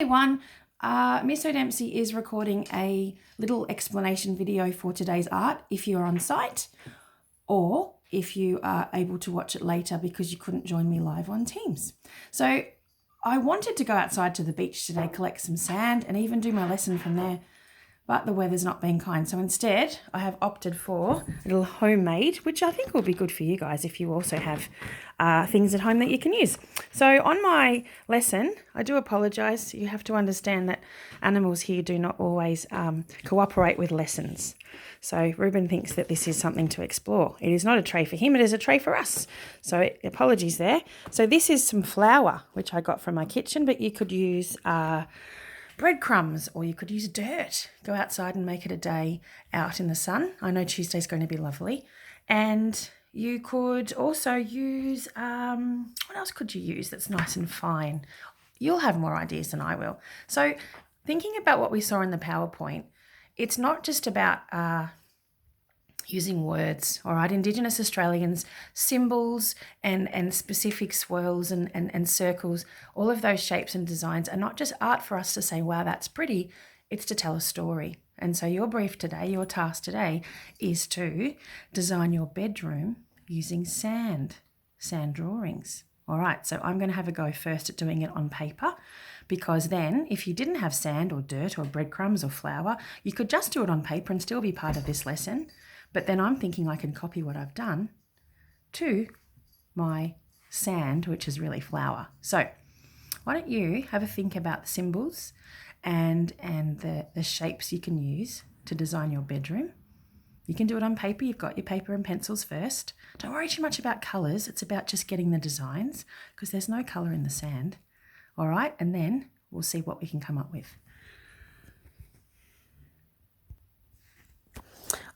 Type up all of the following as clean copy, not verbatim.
Everyone, Miss O'Dempsey is recording a little explanation video for today's art if you're on site or if you are able to watch it later because you couldn't join me live on Teams. So I wanted to go outside to the beach today, collect some sand and even do my lesson from there, but the weather's not been kind. So instead I have opted for a little homemade, which I think will be good for you guys if you also have things at home that you can use. So on my lesson, I do apologise. You have to understand that animals here do not always cooperate with lessons. So Ruben thinks that this is something to explore. It is not a tray for him, it is a tray for us. So apologies there. So this is some flour, which I got from my kitchen, but you could use breadcrumbs or you could use dirt. Go outside and make it a day out in the sun. I know Tuesday's going to be lovely. And you could also use, what else could you use that's nice and fine? You'll have more ideas than I will. So thinking about what we saw in the PowerPoint, it's not just about using words, all right? Indigenous Australians, symbols and specific swirls and circles, all of those shapes and designs are not just art for us to say, wow, that's pretty, it's to tell a story. And so your brief today, your task today is to design your bedroom using sand drawings. All right, so I'm going to have a go first at doing it on paper, because then if you didn't have sand or dirt or breadcrumbs or flour, you could just do it on paper and still be part of this lesson. But then I'm thinking I can copy what I've done to my sand, which is really flour. So why don't you have a think about the symbols and the shapes you can use to design your bedroom. You can do it on paper. You've got your paper and pencils first. Don't worry too much about colours. It's about just getting the designs because there's no colour in the sand. All right, and then we'll see what we can come up with.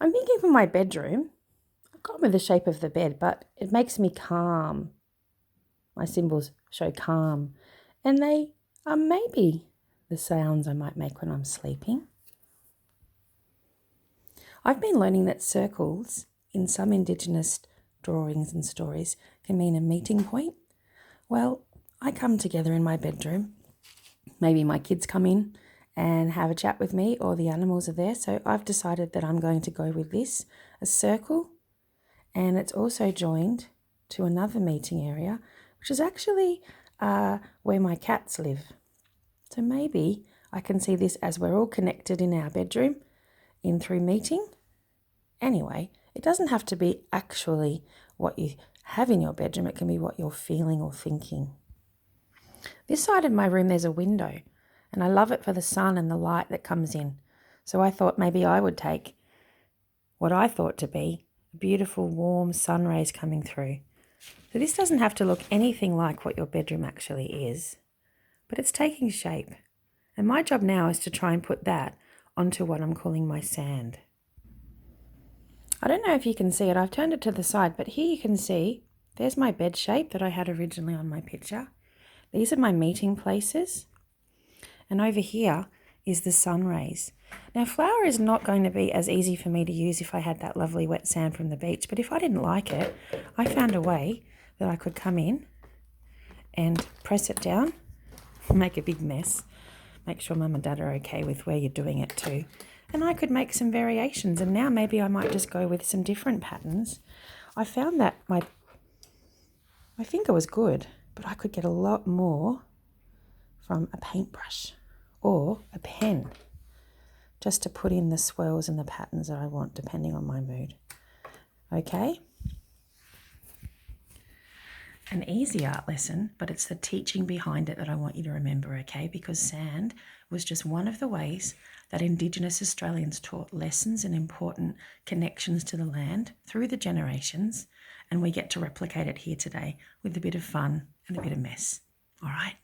I'm thinking for my bedroom, I've gone with the shape of the bed, but it makes me calm. My symbols show calm, and they are maybe the sounds I might make when I'm sleeping. I've been learning that circles in some Indigenous drawings and stories can mean a meeting point. Well, I come together in my bedroom. Maybe my kids come in and have a chat with me or the animals are there. So I've decided that I'm going to go with this, a circle, and it's also joined to another meeting area, which is actually where my cats live. So maybe I can see this as we're all connected in our bedroom in through meeting. Anyway, it doesn't have to be actually what you have in your bedroom. It can be what you're feeling or thinking. This side of my room, there's a window, and I love it for the sun and the light that comes in. So I thought maybe I would take what I thought to be beautiful, warm sun rays coming through. So this doesn't have to look anything like what your bedroom actually is, but it's taking shape. And my job now is to try and put that onto what I'm calling my sand. I don't know if you can see it. I've turned it to the side, but here you can see there's my bed shape that I had originally on my picture. These are my meeting places. And over here is the sun rays. Now, flour is not going to be as easy for me to use if I had that lovely wet sand from the beach. But if I didn't like it, I found a way that I could come in and press it down, make a big mess. Make sure Mum and Dad are okay with where you're doing it too. And I could make some variations. And now maybe I might just go with some different patterns. I found that my finger was good, but I could get a lot more from a paintbrush or a pen just to put in the swirls and the patterns that I want depending on my mood. Okay? An easy art lesson, but it's the teaching behind it that I want you to remember, okay? Because sand was just one of the ways that Indigenous Australians taught lessons and important connections to the land through the generations, and we get to replicate it here today with a bit of fun and a bit of mess. All right?